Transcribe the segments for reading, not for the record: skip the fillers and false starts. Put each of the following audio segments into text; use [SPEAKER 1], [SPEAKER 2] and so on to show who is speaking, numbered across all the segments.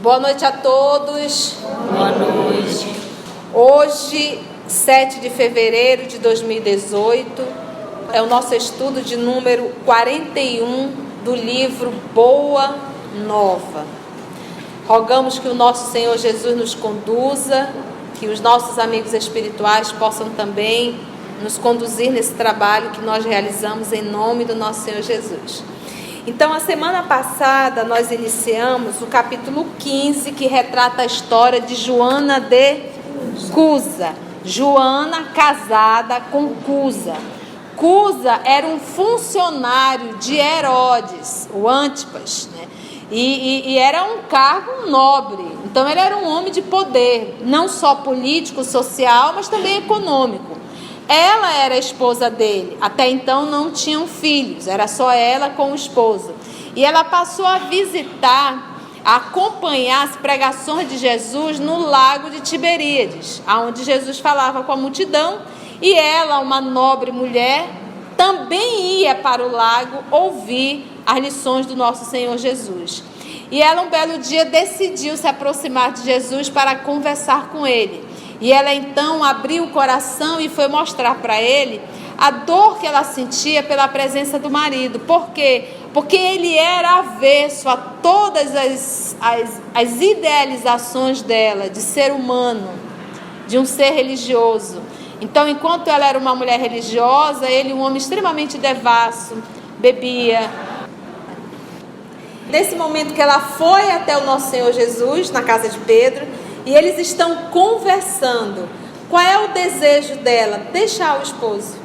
[SPEAKER 1] Boa noite a todos.
[SPEAKER 2] Boa noite.
[SPEAKER 1] Hoje, 7 de fevereiro de 2018, é o nosso estudo de número 41 do livro Boa Nova. Rogamos que o nosso Senhor Jesus nos conduza, que os nossos amigos espirituais possam também nos conduzir nesse trabalho que nós realizamos em nome do nosso Senhor Jesus. Então, a semana passada nós iniciamos o capítulo 15, que retrata a história de Joana de Cusa. Joana casada com Cusa. Cusa era um funcionário de Herodes, o Antipas, né? E era um cargo nobre. Então, ele era um homem de poder, não só político, social, mas também econômico. Ela era a esposa dele, até então não tinham filhos, era só ela com o esposo. E ela passou a visitar, a acompanhar as pregações de Jesus no lago de Tiberíades, onde Jesus falava com a multidão, e ela, uma nobre mulher, também ia para o lago ouvir as lições do nosso Senhor Jesus. E ela, um belo dia, decidiu se aproximar de Jesus para conversar com ele. E ela então abriu o coração e foi mostrar para ele a dor que ela sentia pela presença do marido. Por quê? Porque ele era avesso a todas as idealizações dela, de ser humano, de um ser religioso. Então, enquanto ela era uma mulher religiosa, ele, um homem extremamente devasso, bebia. Nesse momento que ela foi até o nosso Senhor Jesus, na casa de Pedro, e eles estão conversando. Qual é o desejo dela? Deixar o esposo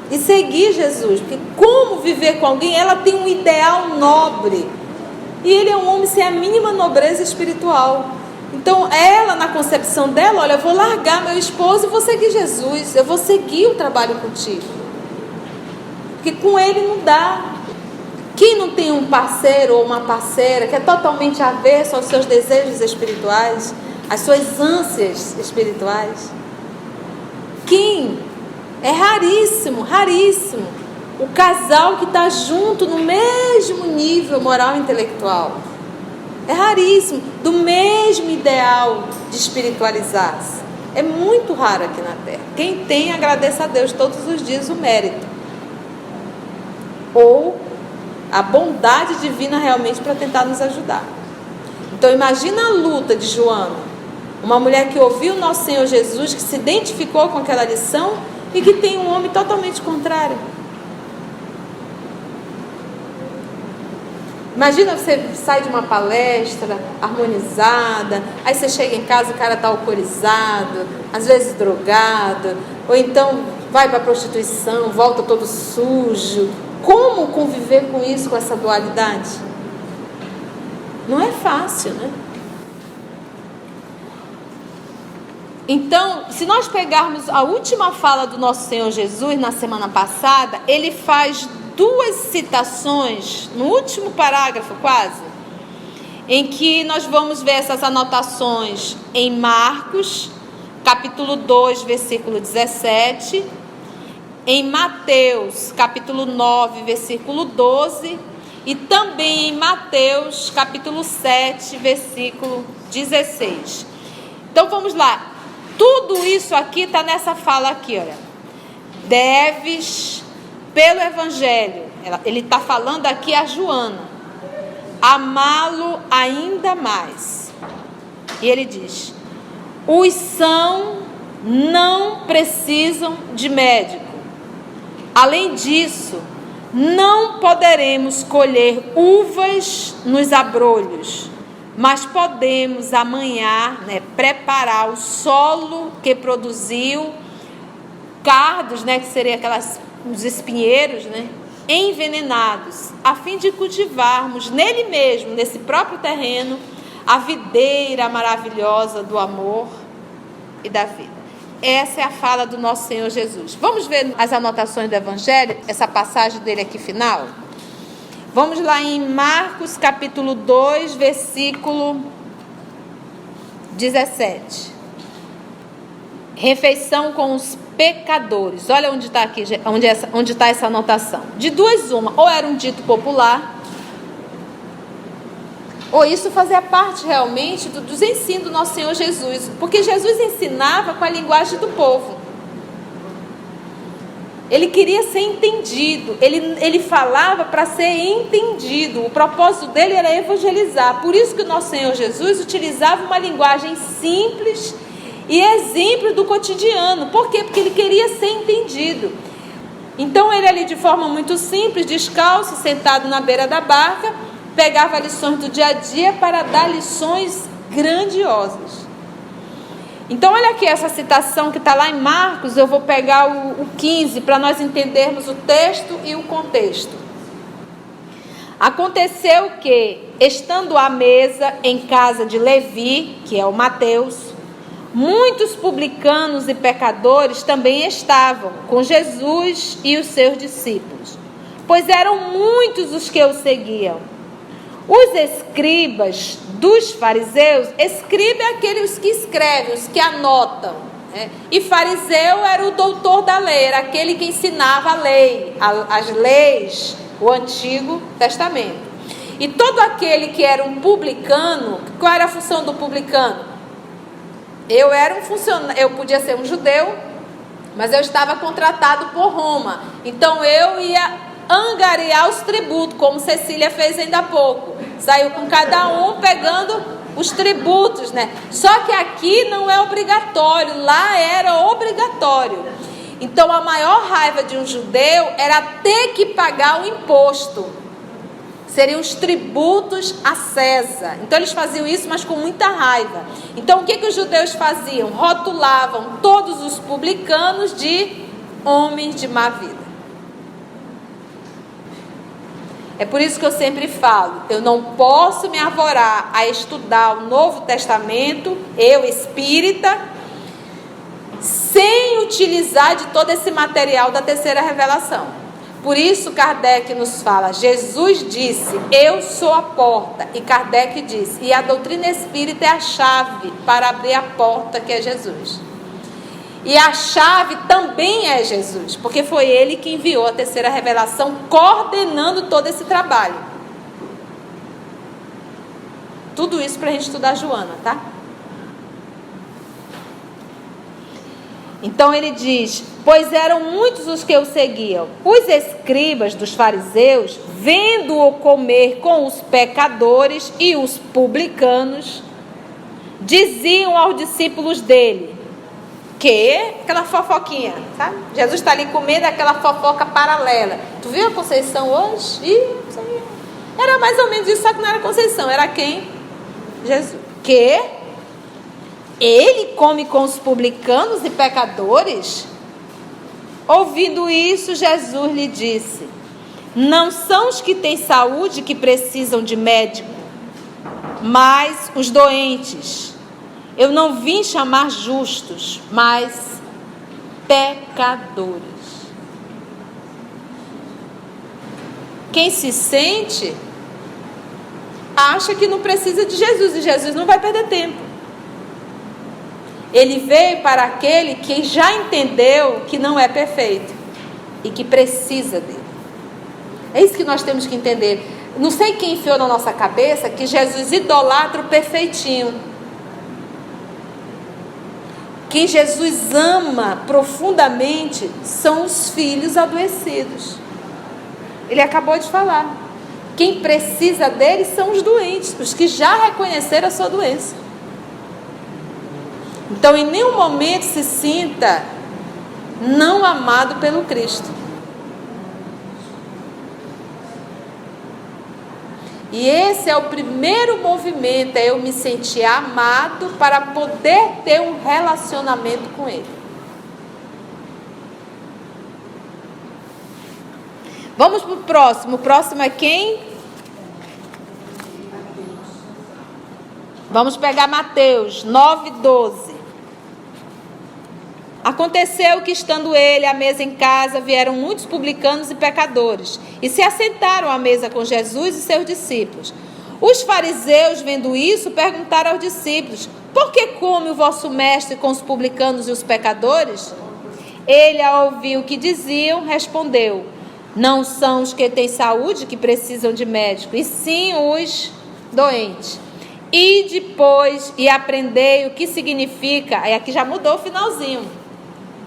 [SPEAKER 1] e seguir Jesus. Porque como viver com alguém? Ela tem um ideal nobre. E ele é um homem sem a mínima nobreza espiritual. Então ela, na concepção dela, olha, eu vou largar meu esposo e vou seguir Jesus. Eu vou seguir o trabalho contigo. Porque com ele não dá. Quem não tem um parceiro ou uma parceira que é totalmente avesso aos seus desejos espirituais, às suas ânsias espirituais? Quem? É raríssimo, raríssimo. O casal que está junto no mesmo nível moral e intelectual. É raríssimo, do mesmo ideal de espiritualizar-se. É muito raro aqui na Terra. Quem tem, agradeça a Deus todos os dias o mérito. Ou a bondade divina realmente para tentar nos ajudar. Então imagina a luta de Joana, uma mulher que ouviu o nosso Senhor Jesus, que se identificou com aquela lição e que tem um homem totalmente contrário. Imagina você sai de uma palestra harmonizada, aí você chega em casa, o cara está alcoolizado, às vezes drogado, ou então vai para a prostituição, volta todo sujo. Como conviver com isso, com essa dualidade? Não é fácil, né? Então, se nós pegarmos a última fala do nosso Senhor Jesus na semana passada, ele faz duas citações, no último parágrafo quase, em que nós vamos ver essas anotações em Marcos, capítulo 2, versículo 17, em Mateus, capítulo 9, versículo 12, e também em Mateus, capítulo 7, versículo 16. Então vamos lá. Tudo isso aqui está nessa fala aqui, olha. Deves, pelo Evangelho, ele está falando aqui a Joana, amá-lo ainda mais. E ele diz: os sãos não precisam de médico. Além disso, não poderemos colher uvas nos abrolhos, mas podemos amanhar, preparar o solo que produziu cardos, que seriam os espinheiros, envenenados, a fim de cultivarmos nele mesmo, nesse próprio terreno, a videira maravilhosa do amor e da vida. Essa é a fala do nosso Senhor Jesus. Vamos ver as anotações do Evangelho, essa passagem dele aqui final? Vamos lá em Marcos capítulo 2, versículo 17. Refeição com os pecadores. Olha onde está aqui, onde está essa anotação. De duas uma, ou era um dito popular, Ou isso fazia parte realmente dos ensinos do nosso Senhor Jesus, porque Jesus ensinava com a linguagem do povo. Ele queria ser entendido, ele falava para ser entendido. O propósito dele era evangelizar. Por isso que o nosso Senhor Jesus utilizava uma linguagem simples e exemplo do cotidiano. Por quê? Porque ele queria ser entendido. Então ele ali, de forma muito simples, descalço, sentado na beira da barca, pegava lições do dia a dia para dar lições grandiosas. Então olha aqui essa citação que está lá em Marcos. Eu vou pegar o 15 para nós entendermos o texto e o contexto. Aconteceu que, estando à mesa em casa de Levi, que é o Mateus, muitos publicanos e pecadores também estavam com Jesus e os seus discípulos, pois eram muitos os que o seguiam. Os escribas dos fariseus, escriba é aqueles que escrevem, os que anotam, né? E fariseu era o doutor da lei, era aquele que ensinava a lei, as leis, o Antigo Testamento. E todo aquele que era um publicano, qual era a função do publicano? Eu era um funcionário, eu podia ser um judeu, mas eu estava contratado por Roma, então eu ia angariar os tributos, como Cecília fez ainda há pouco. Saiu com cada um pegando os tributos, né? Só que aqui não é obrigatório, lá era obrigatório. Então a maior raiva de um judeu era ter que pagar o imposto. Seriam os tributos a César. Então eles faziam isso, mas com muita raiva. Então o que os judeus faziam? Rotulavam todos os publicanos de homens de má vida. É por isso que eu sempre falo, eu não posso me arvorar a estudar o Novo Testamento, eu espírita, sem utilizar de todo esse material da terceira revelação. Por isso Kardec nos fala, Jesus disse, eu sou a porta, e Kardec disse, e a doutrina espírita é a chave para abrir a porta, que é Jesus. E a chave também é Jesus, porque foi ele que enviou a terceira revelação, coordenando todo esse trabalho. Tudo isso para a gente estudar Joana, tá? Então ele diz, pois eram muitos os que o seguiam. Os escribas dos fariseus, vendo-o comer com os pecadores e os publicanos, diziam aos discípulos dele, que aquela fofoquinha, sabe? Jesus está ali comendo aquela fofoca paralela. Tu viu a Conceição hoje? Isso aí. Era mais ou menos isso, só que não era Conceição. Era quem? Jesus. Que ele come com os publicanos e pecadores? Ouvindo isso, Jesus lhe disse, não são os que têm saúde que precisam de médico, mas os doentes. Eu não vim chamar justos, mas pecadores. Quem se sente, acha que não precisa de Jesus, e Jesus não vai perder tempo. Ele veio para aquele que já entendeu que não é perfeito e que precisa dele. É isso que nós temos que entender. Não sei quem enfiou na nossa cabeça que Jesus idolatra o perfeitinho. Quem Jesus ama profundamente são os filhos adoecidos. Ele acabou de falar. Quem precisa dele são os doentes, os que já reconheceram a sua doença. Então, em nenhum momento se sinta não amado pelo Cristo. E esse é o primeiro movimento, é eu me sentir amado para poder ter um relacionamento com Ele. Vamos para o próximo. O próximo é quem? Vamos pegar Mateus 9:12. Aconteceu que, estando ele à mesa em casa, vieram muitos publicanos e pecadores, e se assentaram à mesa com Jesus e seus discípulos. Os fariseus, vendo isso, perguntaram aos discípulos, por que come o vosso mestre com os publicanos e os pecadores? Ele, ao ouvir o que diziam, respondeu, não são os que têm saúde que precisam de médico, e sim os doente. E depois, e aprendei o que significa. Aí aqui já mudou o finalzinho.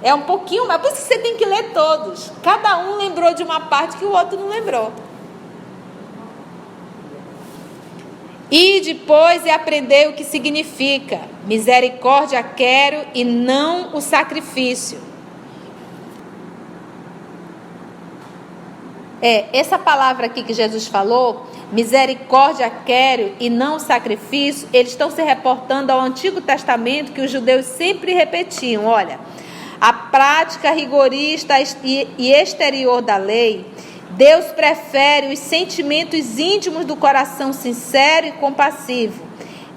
[SPEAKER 1] É um pouquinho, mas por isso que você tem que ler todos. Cada um lembrou de uma parte que o outro não lembrou. E depois e aprendei o que significa. Misericórdia quero e não o sacrifício. Essa palavra aqui que Jesus falou, misericórdia quero e não o sacrifício, eles estão se reportando ao Antigo Testamento, que os judeus sempre repetiam. Olha, a prática rigorista e exterior da lei, Deus prefere os sentimentos íntimos do coração sincero e compassivo.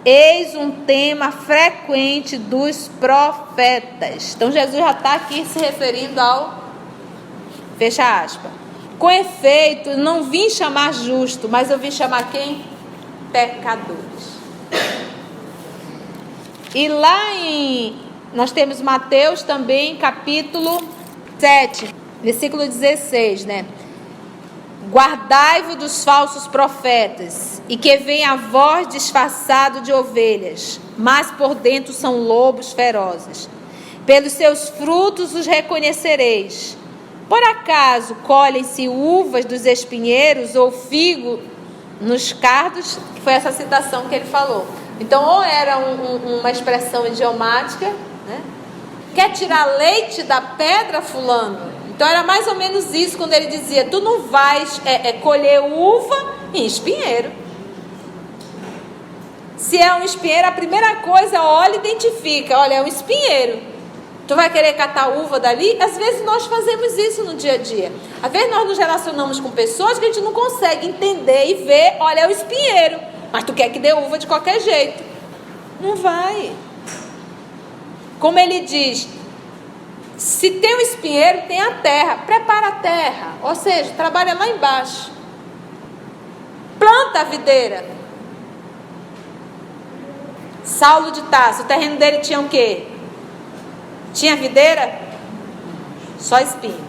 [SPEAKER 1] Eis um tema frequente dos profetas. Então Jesus já está aqui se referindo ao, fecha aspas, com efeito, não vim chamar justo, mas eu vim chamar quem? Pecadores. E lá nós temos Mateus também, capítulo 7, versículo 16, né? Guardai-vos dos falsos profetas, e que vem a voz disfarçado de ovelhas, mas por dentro são lobos ferozes. Pelos seus frutos os reconhecereis. Por acaso colhem-se uvas dos espinheiros ou figo nos cardos? Que foi essa citação que ele falou. Então, ou era uma expressão idiomática, né? Quer tirar leite da pedra, fulano? Então era mais ou menos isso quando ele dizia: tu não vais colher uva em espinheiro. Se é um espinheiro, a primeira coisa, olha, identifica, olha, é um espinheiro. Tu vai querer catar uva dali? Às vezes nós fazemos isso no dia a dia. Às vezes nós nos relacionamos com pessoas que a gente não consegue entender e ver, olha, é o espinheiro, mas tu quer que dê uva de qualquer jeito. Não vai. Como ele diz, se tem um espinheiro, tem a terra. Prepara a terra, ou seja, trabalha lá embaixo. Planta a videira. Saulo de Tarso, o terreno dele tinha o quê? Tinha videira? Só espinho.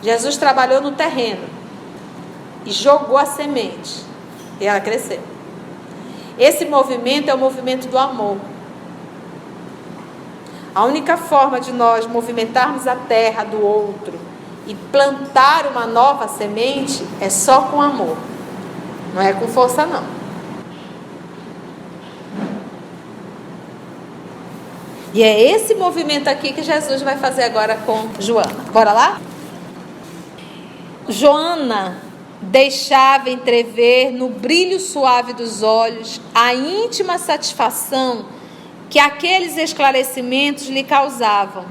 [SPEAKER 1] Jesus trabalhou no terreno e jogou a semente e ela cresceu. Esse movimento é o movimento do amor. A única forma de nós movimentarmos a terra do outro e plantar uma nova semente é só com amor. Não é com força, não. E é esse movimento aqui que Jesus vai fazer agora com Joana. Bora lá? Joana deixava entrever no brilho suave dos olhos a íntima satisfação que aqueles esclarecimentos lhe causavam,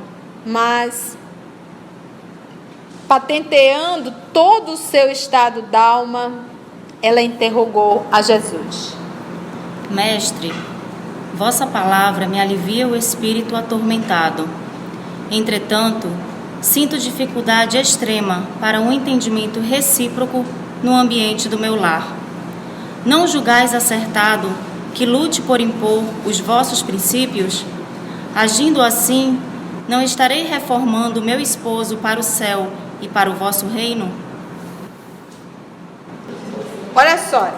[SPEAKER 1] mas, patenteando todo o seu estado d'alma, ela interrogou a Jesus:
[SPEAKER 2] Mestre, vossa palavra me alivia o espírito atormentado. Entretanto, sinto dificuldade extrema para um entendimento recíproco no ambiente do meu lar. Não julgais acertado que lute por impor os vossos princípios? Agindo assim, não estarei reformando meu esposo para o céu e para o vosso reino?
[SPEAKER 1] Olha só.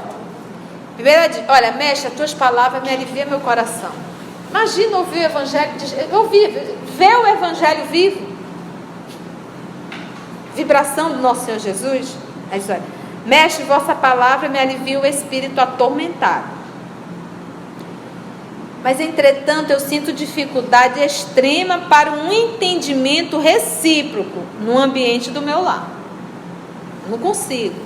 [SPEAKER 1] Primeira dica, olha, mestre, as tuas palavras me aliviam meu coração. Imagina ouvir o evangelho, ver o evangelho vivo. Vibração do nosso Senhor Jesus. Aí diz, olha, mestre, vossa palavra me alivia o espírito atormentado. Mas, entretanto, eu sinto dificuldade extrema para um entendimento recíproco no ambiente do meu lar. Não consigo.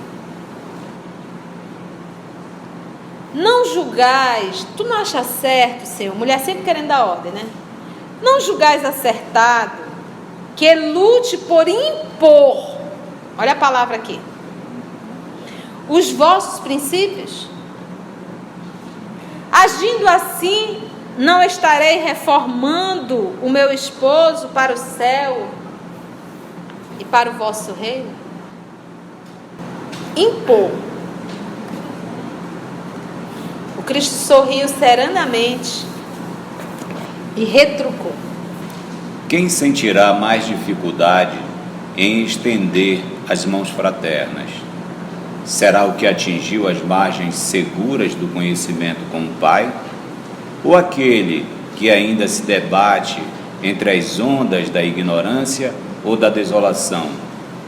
[SPEAKER 1] Não julgais, tu não achas certo, Senhor? Mulher sempre querendo dar ordem, né? Não julgais acertado que lute por impor, olha a palavra aqui, os vossos princípios. Agindo assim, não estarei reformando o meu esposo para o céu e para o vosso reino? Impor. O Cristo sorriu serenamente e retrucou:
[SPEAKER 3] quem sentirá mais dificuldade em estender as mãos fraternas? será o que atingiu as margens seguras do conhecimento com o Pai? Ou aquele que ainda se debate entre as ondas da ignorância ou da desolação,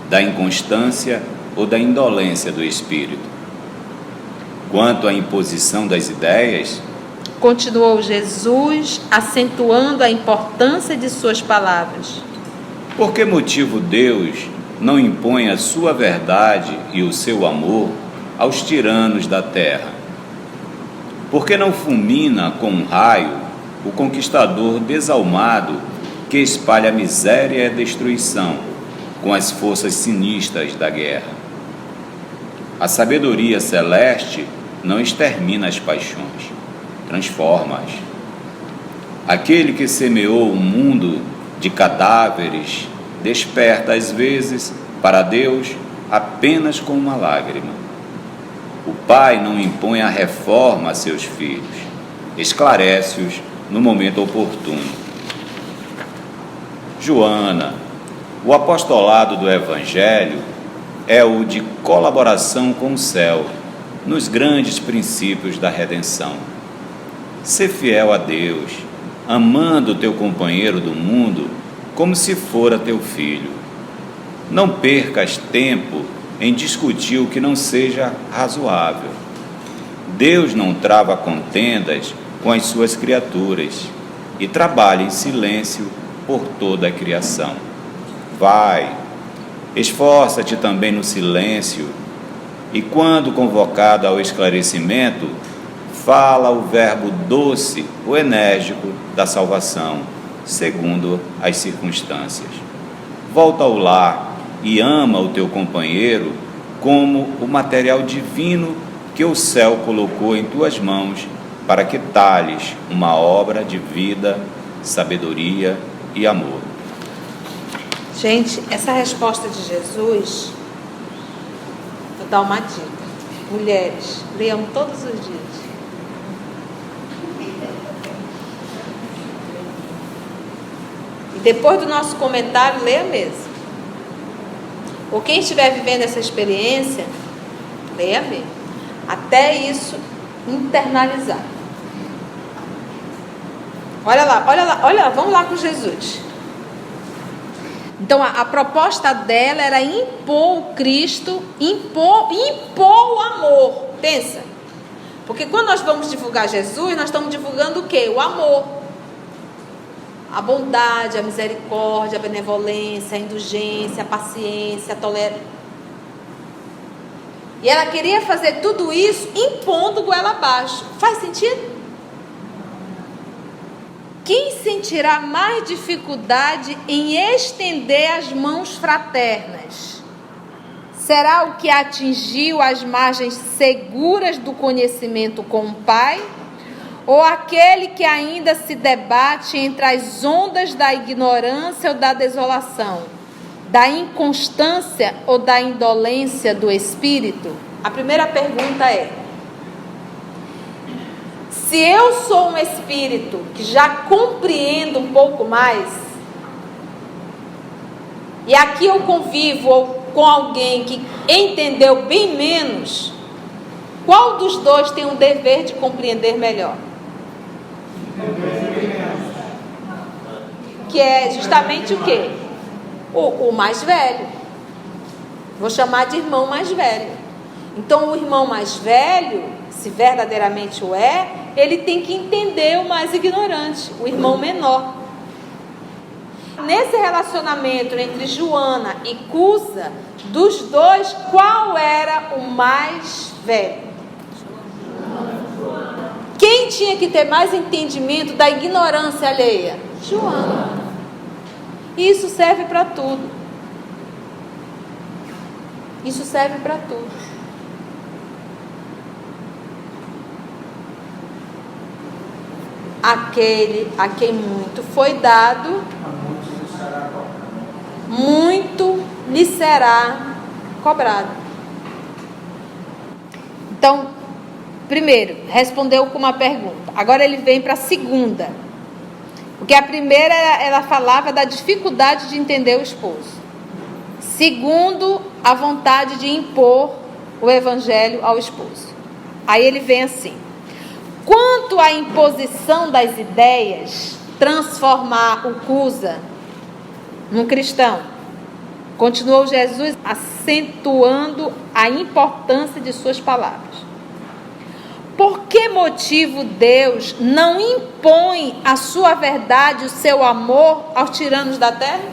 [SPEAKER 3] da inconstância ou da indolência do espírito? Quanto à imposição das ideias,
[SPEAKER 1] continuou Jesus, acentuando a importância de suas palavras.
[SPEAKER 3] por que motivo Deus não impõe a sua verdade e o seu amor aos tiranos da terra? Por que não fulmina com um raio o conquistador desalmado que espalha a miséria e a destruição com as forças sinistras da guerra? A sabedoria celeste não extermina as paixões, transforma-as. Aquele que semeou um mundo de cadáveres desperta às vezes para Deus apenas com uma lágrima. O Pai não impõe a reforma a seus filhos, esclarece-os no momento oportuno. Joana, o apostolado do Evangelho é o de colaboração com o céu nos grandes princípios da redenção. Sê fiel a Deus, amando o teu companheiro do mundo como se fora teu filho. Não percas tempo em discutir o que não seja razoável. Deus não trava contendas com as suas criaturas e trabalha em silêncio por toda a criação. Vai, esforça-te também no silêncio e, quando convocado ao esclarecimento, fala o verbo doce ou enérgico da salvação, segundo as circunstâncias. Volta ao lar e ama o teu companheiro como o material divino que o céu colocou em tuas mãos para que talhes uma obra de vida, sabedoria e amor.
[SPEAKER 1] Gente, essa resposta de Jesus, vou dar uma dica. Mulheres, leiam todos os dias. E depois do nosso comentário, leia mesmo. Ou quem estiver vivendo essa experiência, leia mesmo. Até isso internalizar. Olha lá, vamos lá com Jesus. Então a proposta dela era impor o Cristo, impor o amor. Pensa. Porque quando nós vamos divulgar Jesus, nós estamos divulgando o quê? O amor. A bondade, a misericórdia, a benevolência, a indulgência, a paciência, a tolerância. E ela queria fazer tudo isso impondo goela abaixo. Faz sentido? Quem sentirá mais dificuldade em estender as mãos fraternas? Será o que atingiu as margens seguras do conhecimento com o Pai? Ou aquele que ainda se debate entre as ondas da ignorância ou da desolação, da inconstância ou da indolência do espírito? A primeira pergunta é: se eu sou um espírito que já compreendo um pouco mais, e aqui eu convivo com alguém que entendeu bem menos, qual dos dois tem o dever de compreender melhor? Que é justamente o quê? O mais velho. Vou chamar de irmão mais velho. Então o irmão mais velho, se verdadeiramente o é, ele tem que entender o mais ignorante, o irmão menor. Nesse relacionamento entre Joana e Cusa, dos dois, qual era o mais velho? Quem tinha que ter mais entendimento da ignorância alheia? Joana. E isso serve para tudo. Isso serve para tudo. Aquele a quem muito foi dado, muito lhe será cobrado. Então, primeiro, respondeu com uma pergunta. Agora ele vem para a segunda. Porque a primeira, ela falava da dificuldade de entender o esposo. Segundo, a vontade de impor o evangelho ao esposo. Aí ele vem assim: quanto à imposição das ideias, transformar o Cusa num cristão, continuou Jesus acentuando a importância de suas palavras. Por que motivo Deus não impõe a sua verdade, o seu amor aos tiranos da terra?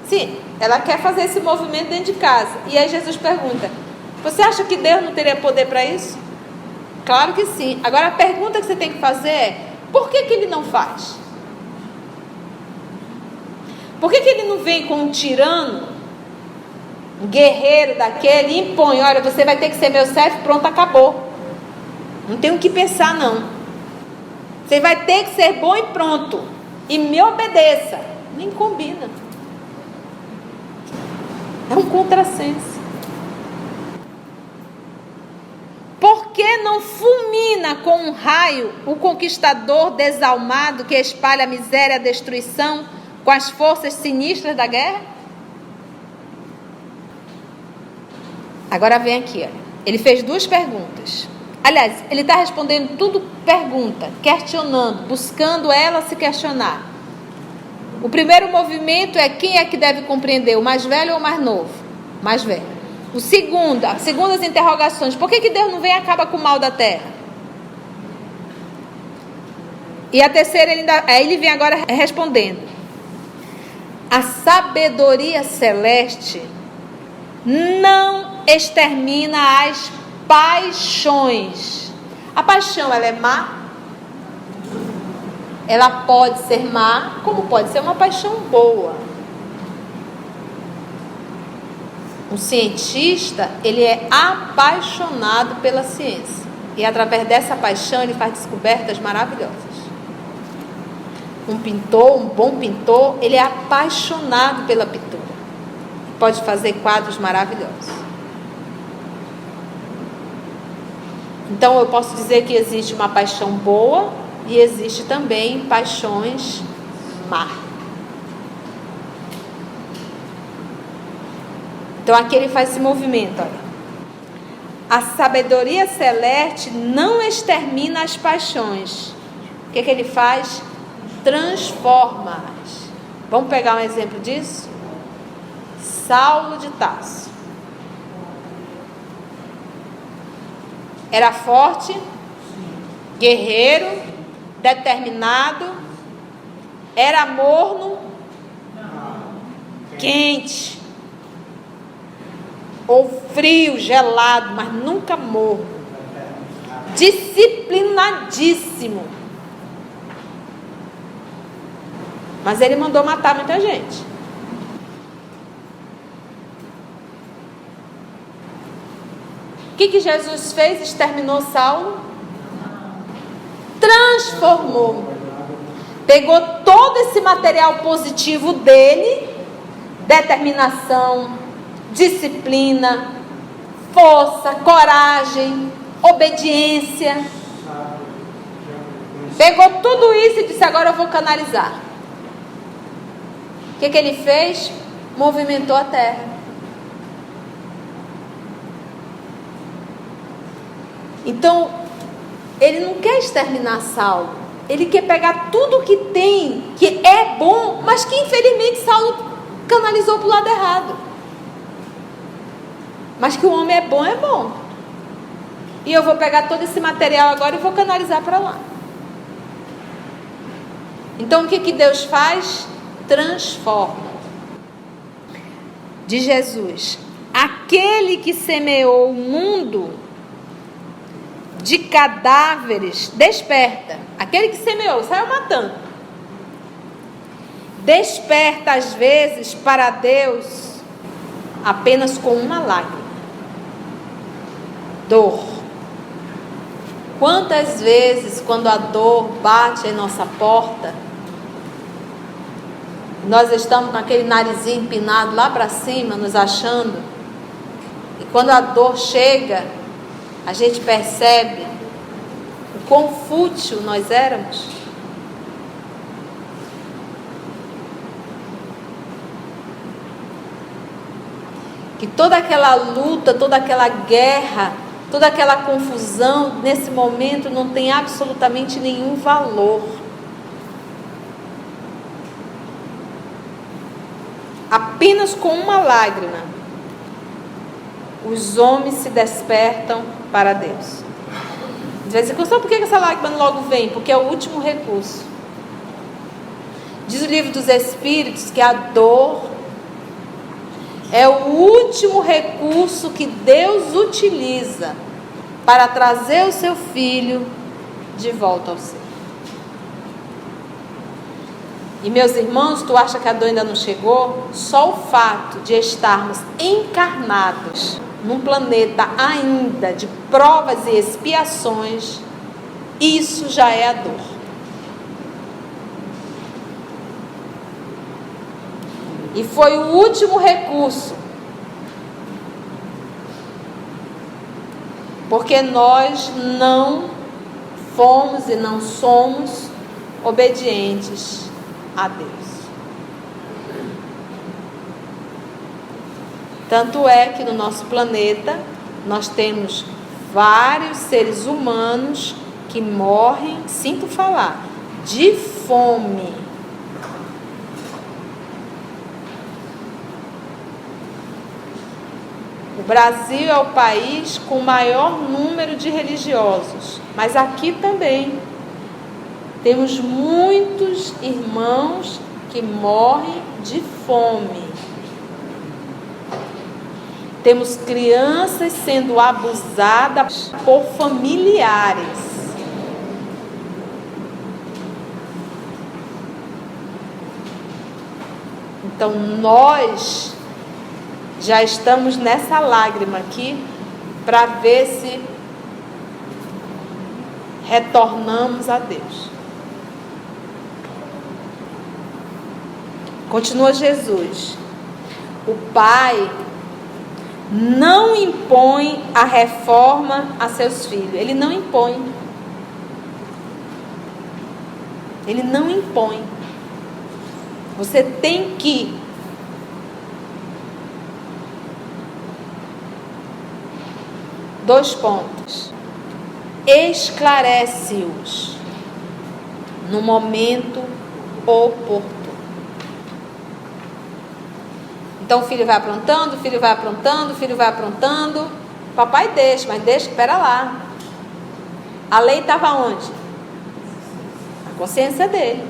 [SPEAKER 1] Sim, ela quer fazer esse movimento dentro de casa. E aí Jesus pergunta: você acha que Deus não teria poder para isso? Claro que sim. Agora a pergunta que você tem que fazer é: por que ele não faz? Por que ele não vem com um tirano, um guerreiro daquele, e impõe: olha, você vai ter que ser meu chefe, pronto, acabou. Não tem o que pensar, não. Você vai ter que ser bom e pronto. E me obedeça. Nem combina. É um contrassenso. Por que não fulmina com um raio o conquistador desalmado que espalha a miséria e a destruição com as forças sinistras da guerra? Agora vem aqui, olha. Ele fez duas perguntas. Aliás, ele está respondendo tudo pergunta, questionando, buscando ela se questionar. O primeiro movimento é: quem é que deve compreender, o mais velho ou o mais novo? Mais velho. A segunda as interrogações: por que Deus não vem e acaba com o mal da terra? E a terceira, ele vem agora respondendo: a sabedoria celeste não extermina as paixões. A paixão, ela é má? Ela pode ser má, como pode ser uma paixão boa. Um cientista, ele é apaixonado pela ciência. E através dessa paixão, ele faz descobertas maravilhosas. Um pintor, um bom pintor, ele é apaixonado pela pintura. Pode fazer quadros maravilhosos. Então eu posso dizer que existe uma paixão boa e existe também paixões má. Então aqui ele faz esse movimento, olha. A sabedoria celeste não extermina as paixões. O que ele faz? Transforma-as. Vamos pegar um exemplo disso? Saulo de Tarso. Era forte, guerreiro, determinado, era morno, quente, ou frio, gelado, mas nunca morno, disciplinadíssimo. Mas ele mandou matar muita gente. O que Jesus fez? Exterminou Saulo? Transformou. Pegou todo esse material positivo dele, determinação, disciplina, força, coragem, obediência. Pegou tudo isso e disse: agora eu vou canalizar. O que ele fez? Movimentou a terra. Então, ele não quer exterminar Saulo. Ele quer pegar tudo que tem, que é bom, mas que infelizmente Saulo canalizou para o lado errado. Mas que o homem é bom. E eu vou pegar todo esse material agora e vou canalizar para lá. Então, o que Deus faz? Transforma. De Jesus: aquele que semeou o mundo de cadáveres, desperta. Aquele que semeou, saiu matando. Desperta às vezes para Deus apenas com uma lágrima. Dor. Quantas vezes, quando a dor bate em nossa porta, nós estamos com aquele narizinho empinado lá para cima, nos achando, e quando a dor chega, a gente percebe o quão fútil nós éramos. que toda aquela luta, toda aquela guerra, toda aquela confusão, nesse momento não tem absolutamente nenhum valor. Apenas com uma lágrima, os homens se despertam para Deus. De vez em quando, sabe por que essa lágrima logo vem? Porque é o último recurso. Diz o livro dos Espíritos que a dor é o último recurso que Deus utiliza para trazer o seu filho de volta ao céu. E meus irmãos, tu acha que a dor ainda não chegou? Só o fato de estarmos encarnados num planeta ainda de provas e expiações, isso já é a dor. E foi o último recurso. Porque nós não fomos e não somos obedientes a Deus. Tanto é que no nosso planeta nós temos vários seres humanos que morrem, sinto falar, de fome. O Brasil é o país com o maior número de religiosos, mas aqui também temos muitos irmãos que morrem de fome. Temos crianças sendo abusadas por familiares. Então nós já estamos nessa lágrima aqui para ver se retornamos a Deus. Continua Jesus. O Pai não impõe a reforma a seus filhos. Ele não impõe. Ele não impõe. Você tem que. Dois pontos. Esclarece-os no momento oportuno. Então o filho vai aprontando, o filho vai aprontando, o filho vai aprontando. Papai deixa, mas deixa, espera lá. A lei estava onde? Na consciência dele.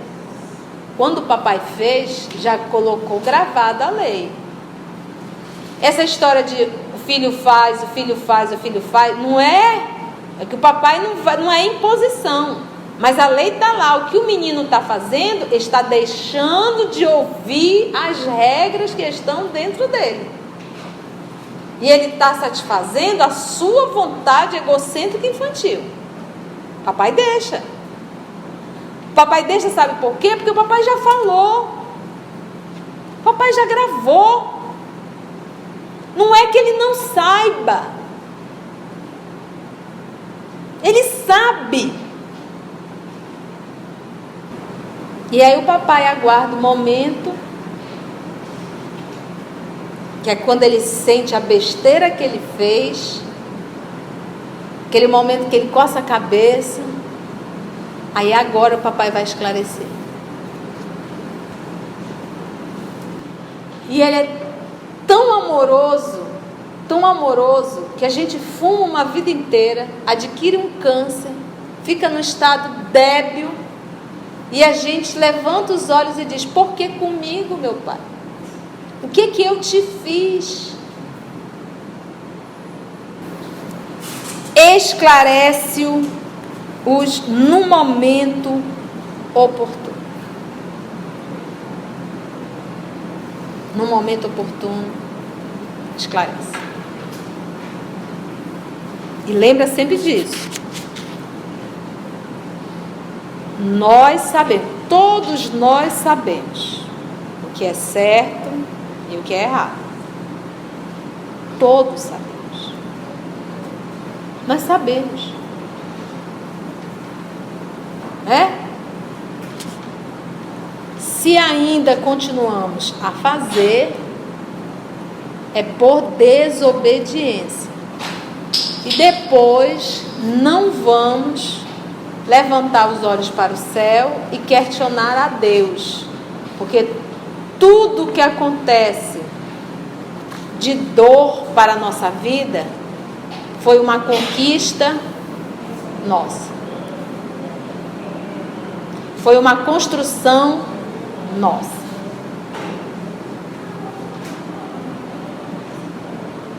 [SPEAKER 1] Quando o papai fez, já colocou gravada a lei. Essa história de o filho faz, o filho faz, o filho faz, não é que o papai não é imposição, mas a lei está lá. O que o menino está fazendo, está deixando de ouvir as regras que estão dentro dele, e ele está satisfazendo a sua vontade egocêntrica infantil. Papai deixa. Papai deixa, sabe por quê? Porque o papai já falou, o papai já gravou. Não é que ele não saiba. Ele sabe. E aí o papai aguarda o momento, que é quando ele sente a besteira que ele fez, aquele momento que ele coça a cabeça. Aí agora o papai vai esclarecer. E ele é tão amoroso, que a gente fuma uma vida inteira, adquire um câncer, fica no estado débil, e a gente levanta os olhos e diz: por que comigo, meu pai? O que eu te fiz? Esclarece-os no momento oportuno. No momento oportuno, esclarece. E lembra sempre disso. Nós sabemos, todos nós sabemos o que é certo e o que é errado. Todos sabemos. Nós sabemos. Se ainda continuamos a fazer, É por desobediência. E depois não vamos levantar os olhos para o céu e questionar a Deus. Porque tudo que acontece de dor para a nossa vida foi uma conquista nossa. Foi uma construção nossa.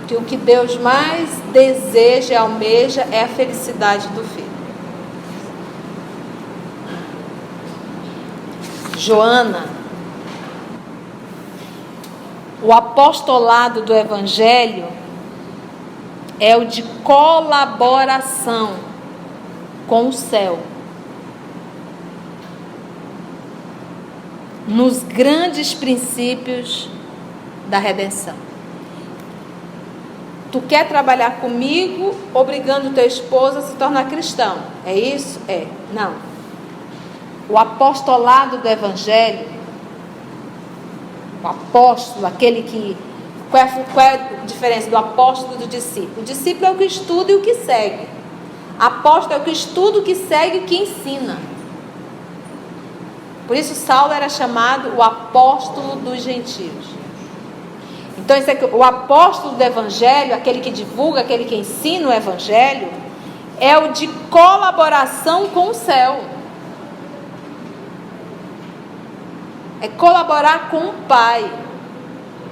[SPEAKER 1] Que o que Deus mais deseja e almeja é a felicidade do filho. Joana, o apostolado do Evangelho é o de colaboração com o céu, nos grandes princípios da redenção. Tu quer trabalhar comigo, obrigando teu esposo a se tornar cristão? É isso? É. Não. O apostolado do Evangelho, o apóstolo, aquele que... Qual é a diferença do apóstolo e do discípulo? O discípulo é o que estuda e o que segue. Apóstolo é o que estuda, o que segue e o que ensina. Por isso Saulo era chamado o apóstolo dos gentios. Então, esse aqui, o apóstolo do Evangelho, aquele que divulga, aquele que ensina o Evangelho, é o de colaboração com o céu. É colaborar com o Pai.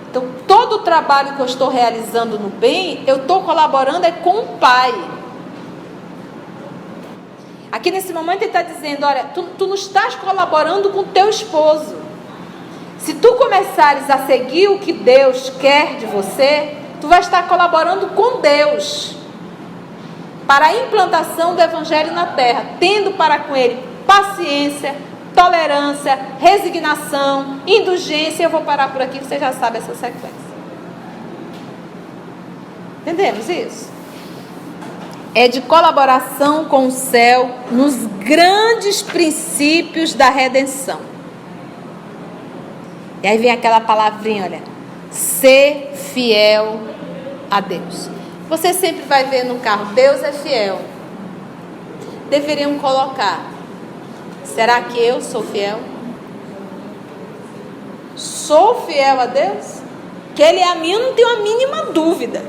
[SPEAKER 1] Então, todo o trabalho que eu estou realizando no bem, eu estou colaborando com o Pai. Aqui nesse momento ele está dizendo, olha, tu não estás colaborando com o teu esposo. Se tu começares a seguir o que Deus quer de você, tu vai estar colaborando com Deus para a implantação do Evangelho na terra, tendo para com ele paciência, tolerância, resignação, indulgência. Eu vou parar por aqui, você já sabe essa sequência. Entendemos isso? É de colaboração com o céu nos grandes princípios da redenção. E aí vem aquela palavrinha, olha, ser fiel a Deus. Você sempre vai ver no carro, Deus é fiel. Deveriam colocar, será que eu sou fiel? Sou fiel a Deus? Que Ele é a mim, eu não tenho a mínima dúvida.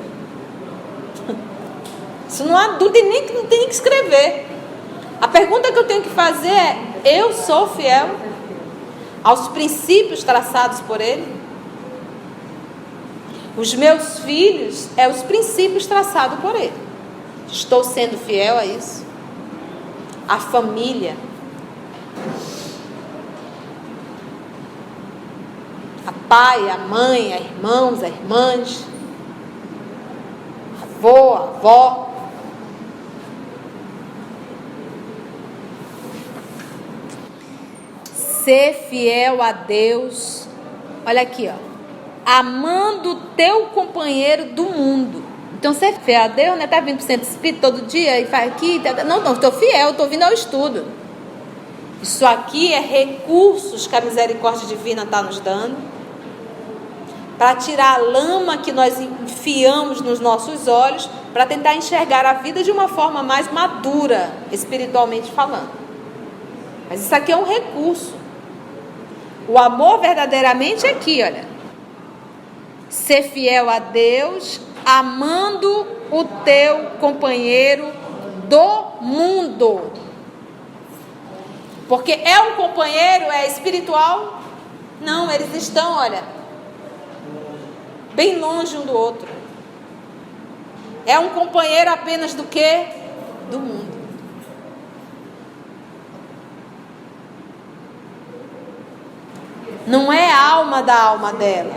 [SPEAKER 1] Isso não há dúvida, não tem nem que escrever. A pergunta que eu tenho que fazer é, eu sou fiel aos princípios traçados por Ele? Os meus filhos é os princípios traçados por Ele. Estou sendo fiel a isso? A família, a pai, a mãe, a irmãos, a irmãs, avô, a avó. Ser fiel a Deus, olha aqui, ó, amando o teu companheiro do mundo. Então, ser fiel a Deus, né? Tá vindo para o centro espírita todo dia e faz aqui. Não, estou fiel, estou vindo ao estudo. Isso aqui é recursos que a misericórdia divina está nos dando para tirar a lama que nós enfiamos nos nossos olhos, para tentar enxergar a vida de uma forma mais madura, espiritualmente falando. Mas isso aqui é um recurso. O amor verdadeiramente é aqui, olha. Ser fiel a Deus, amando o teu companheiro do mundo. Porque é um companheiro, é espiritual? Não, eles estão, olha, bem longe um do outro. É um companheiro apenas do quê? Do mundo. Não é a alma da alma dela.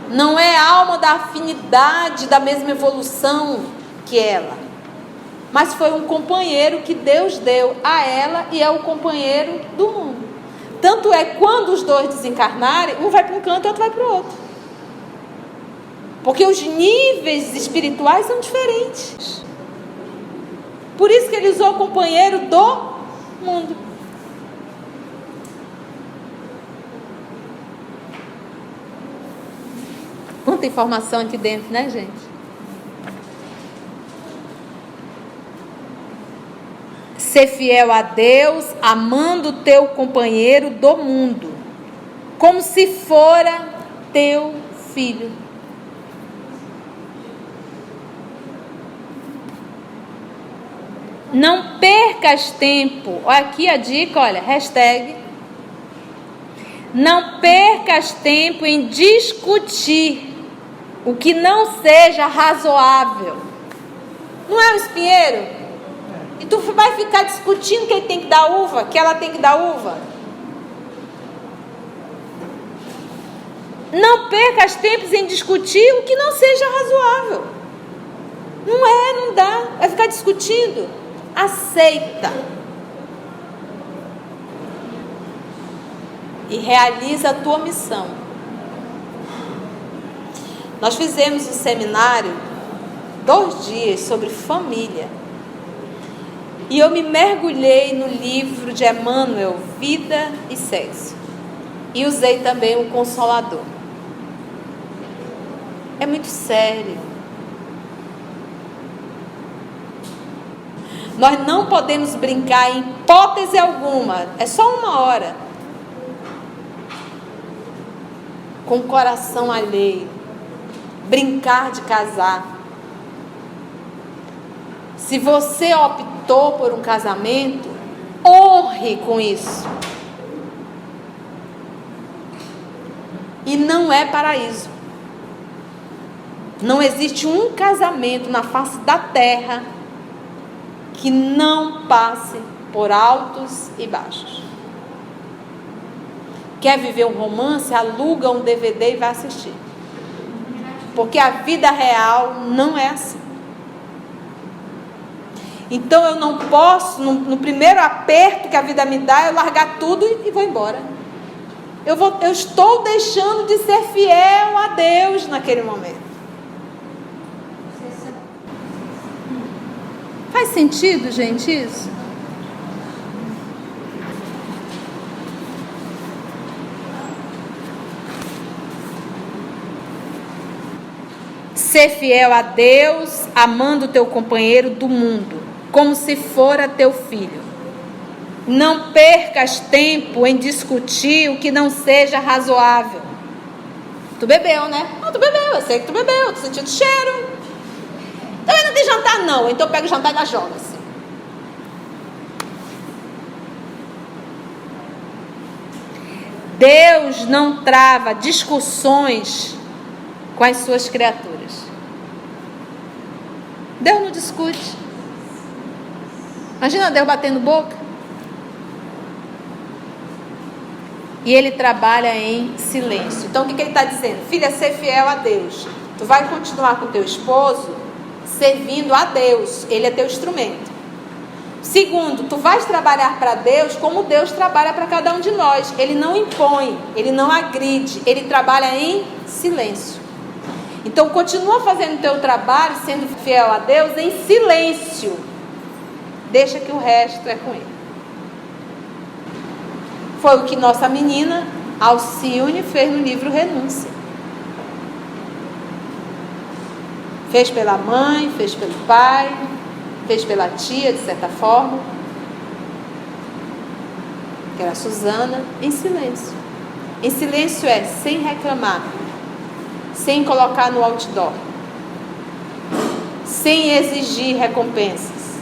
[SPEAKER 1] Não é a alma da afinidade, da mesma evolução que ela. Mas foi um companheiro que Deus deu a ela e é o companheiro do mundo. Tanto é quando os dois desencarnarem, um vai para um canto e outro vai para o outro. Porque os níveis espirituais são diferentes. Por isso que ele usou o companheiro do mundo. Quanta informação aqui dentro, né, gente? Ser fiel a Deus, amando o teu companheiro do mundo, como se fora teu filho. Não percas tempo. Olha aqui a dica, olha, hashtag. Não percas tempo em discutir o que não seja razoável. Não é um espinheiro? E tu vai ficar discutindo que ele tem que dar uva, que ela tem que dar uva. Não percas tempos em discutir o que não seja razoável. Não dá. Vai ficar discutindo. Aceita. E realiza a tua missão. Nós fizemos um seminário, 2 dias, sobre família. E eu me mergulhei no livro de Emmanuel, Vida e Sexo. E usei também o Consolador. É muito sério. Nós não podemos brincar em hipótese alguma. É só 1 hora. Com o coração alheio. Brincar de casar. Se você optou por um casamento, honre com isso. E não é paraíso. Não existe um casamento na face da terra que não passe por altos e baixos. Quer viver um romance? Aluga um DVD e vai assistir. Porque a vida real não é assim. Então eu não posso, no primeiro aperto que a vida me dá, eu largar tudo e vou embora. Eu estou deixando de ser fiel a Deus naquele momento. Faz sentido, gente, isso? Ser fiel a Deus, amando o teu companheiro do mundo, como se fora teu filho. Não percas tempo em discutir o que não seja razoável. Tu bebeu, né? Ah, tu bebeu, eu sei que tu bebeu, tu sentiu o cheiro. Também não tem jantar, não. Então pega o jantar e ainda joga assim. Deus não trava discussões com as suas criaturas. Deus não discute. Imagina Deus batendo boca. E Ele trabalha em silêncio. Então o que Ele está dizendo? Filha, ser fiel a Deus. Tu vai continuar com teu esposo servindo a Deus. Ele é teu instrumento. Segundo, tu vais trabalhar para Deus como Deus trabalha para cada um de nós. Ele não impõe, Ele não agride, Ele trabalha em silêncio. Então continua fazendo o teu trabalho, sendo fiel a Deus em silêncio. Deixa que o resto é com Ele. Foi o que nossa menina Alcione fez no livro Renúncia. Fez pela mãe, fez pelo pai, fez pela tia, de certa forma, que era a Suzana, em silêncio. Em silêncio é sem reclamar, sem colocar no outdoor, sem exigir recompensas,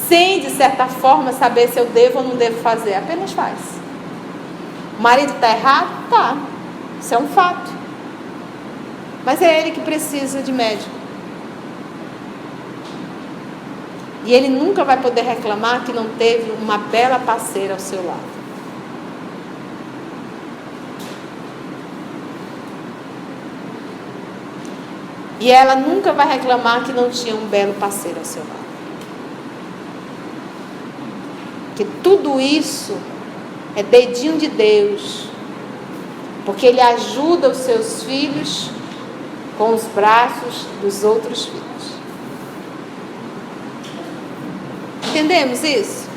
[SPEAKER 1] sem, de certa forma, saber se eu devo ou não devo fazer. Apenas faz. O marido está errado? Tá. Isso é um fato. Mas é ele que precisa de médico. E ele nunca vai poder reclamar que não teve uma bela parceira ao seu lado. E ela nunca vai reclamar que não tinha um belo parceiro ao seu lado. Porque tudo isso é dedinho de Deus. Porque Ele ajuda os seus filhos com os braços dos outros filhos. Entendemos isso?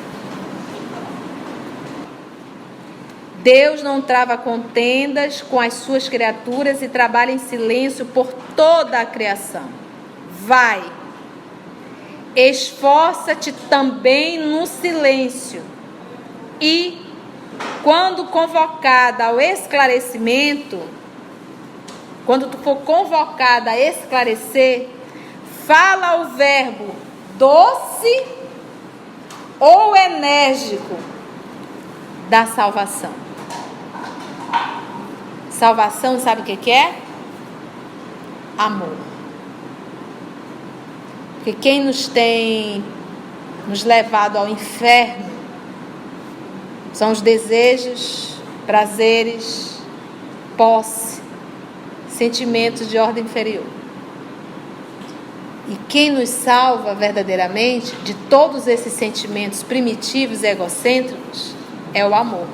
[SPEAKER 1] Deus não trava contendas com as suas criaturas e trabalha em silêncio por toda a criação. Vai, esforça-te também no silêncio e, quando convocada ao esclarecimento, quando tu for convocada a esclarecer, fala o verbo doce ou enérgico da salvação. Salvação, sabe o que é? Amor. Porque quem nos tem nos levado ao inferno são os desejos, prazeres, posse, sentimentos de ordem inferior. E quem nos salva verdadeiramente de todos esses sentimentos primitivos e egocêntricos é o amor.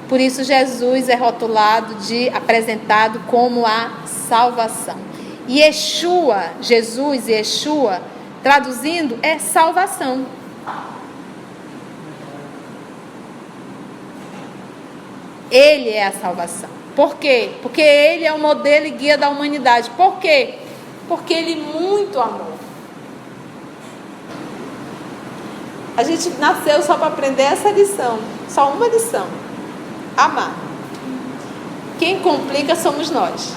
[SPEAKER 1] Por isso Jesus é rotulado apresentado como a salvação. E Yeshua, Jesus e Yeshua, traduzindo, é salvação. Ele é a salvação. Por quê? Porque ele é o modelo e guia da humanidade. Por quê? Porque ele muito amou. A gente nasceu só para aprender essa lição. Só uma lição. Amar. Quem complica somos nós.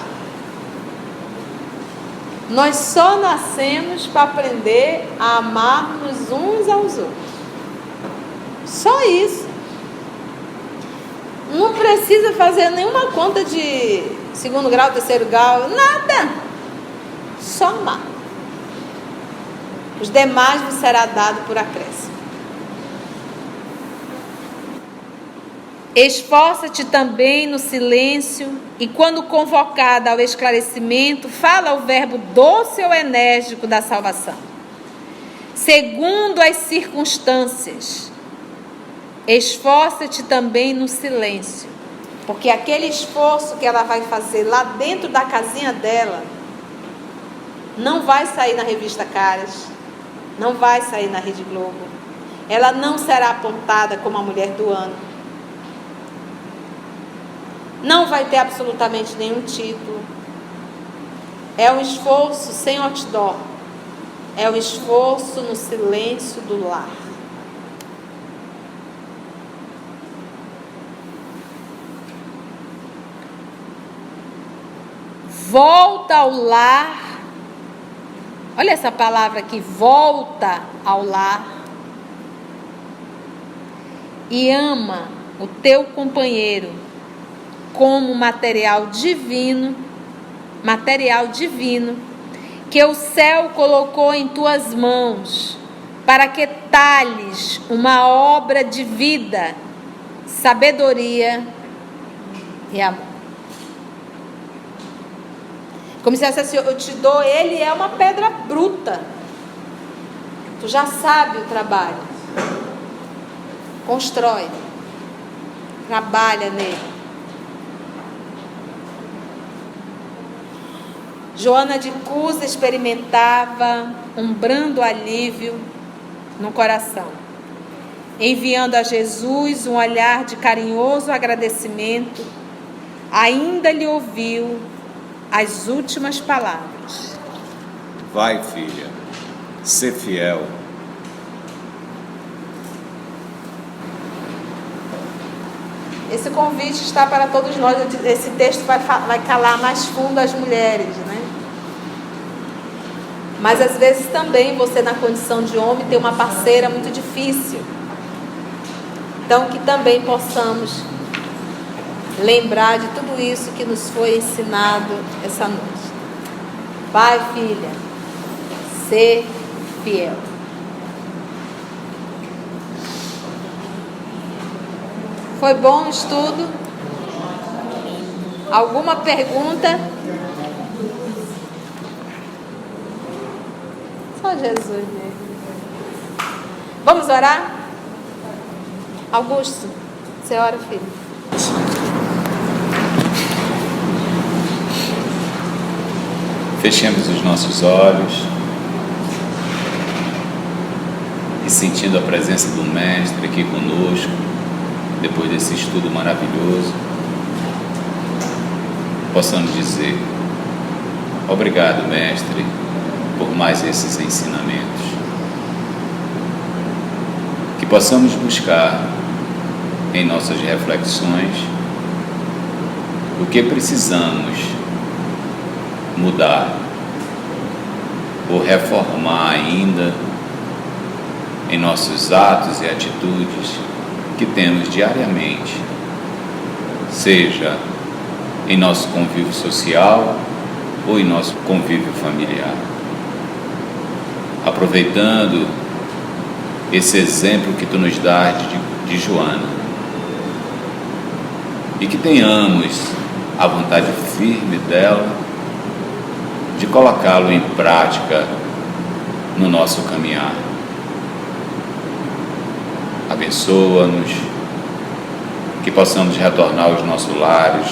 [SPEAKER 1] Nós só nascemos para aprender a amar-nos uns aos outros. Só isso. Não precisa fazer nenhuma conta de 2º grau, 3º grau, nada. Só amar. Os demais vos será dado por acréscimo. Esforça-te também no silêncio e, quando convocada ao esclarecimento, fala o verbo doce ou enérgico da salvação. Segundo as circunstâncias, esforça-te também no silêncio, porque aquele esforço que ela vai fazer lá dentro da casinha dela não vai sair na revista Caras, não vai sair na Rede Globo, ela não será apontada como a mulher do ano. Não vai ter absolutamente nenhum título. É um esforço sem outdoor. É um esforço no silêncio do lar. Volta ao lar. Olha essa palavra aqui, volta ao lar. E ama o teu companheiro como material divino, que o céu colocou em tuas mãos, para que talhes uma obra de vida, sabedoria e amor. Como se dissesse assim, eu te dou, ele é uma pedra bruta. Tu já sabe o trabalho. Constrói. Trabalha nele. Joana de Cusa experimentava um brando alívio no coração, enviando a Jesus um olhar de carinhoso agradecimento. Ainda lhe ouviu as últimas palavras:
[SPEAKER 3] Vai, filha, sê fiel.
[SPEAKER 1] Esse convite está para todos nós. Esse texto vai calar mais fundo as mulheres, né? Mas às vezes também você, na condição de homem, tem uma parceira muito difícil. Então que também possamos lembrar de tudo isso que nos foi ensinado essa noite. Vai, filha, ser fiel. Foi bom o estudo? Alguma pergunta? Só Jesus mesmo. Vamos orar? Augusto, você ora, filho.
[SPEAKER 3] Fechemos os nossos olhos e, sentindo a presença do Mestre aqui conosco, depois desse estudo maravilhoso, possamos dizer: obrigado, Mestre, por mais esses ensinamentos. Que possamos buscar em nossas reflexões o que precisamos mudar ou reformar ainda em nossos atos e atitudes que temos diariamente, seja em nosso convívio social ou em nosso convívio familiar. Aproveitando esse exemplo que tu nos dás de Joana, e que tenhamos a vontade firme dela de colocá-lo em prática no nosso caminhar. Abençoa-nos, que possamos retornar aos nossos lares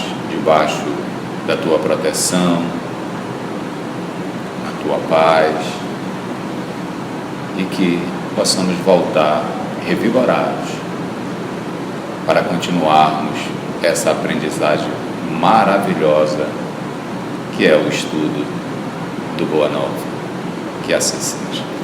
[SPEAKER 3] debaixo da Tua proteção, a Tua paz, e que possamos voltar revigorados para continuarmos essa aprendizagem maravilhosa que é o estudo do Boa Nova. Que assim seja.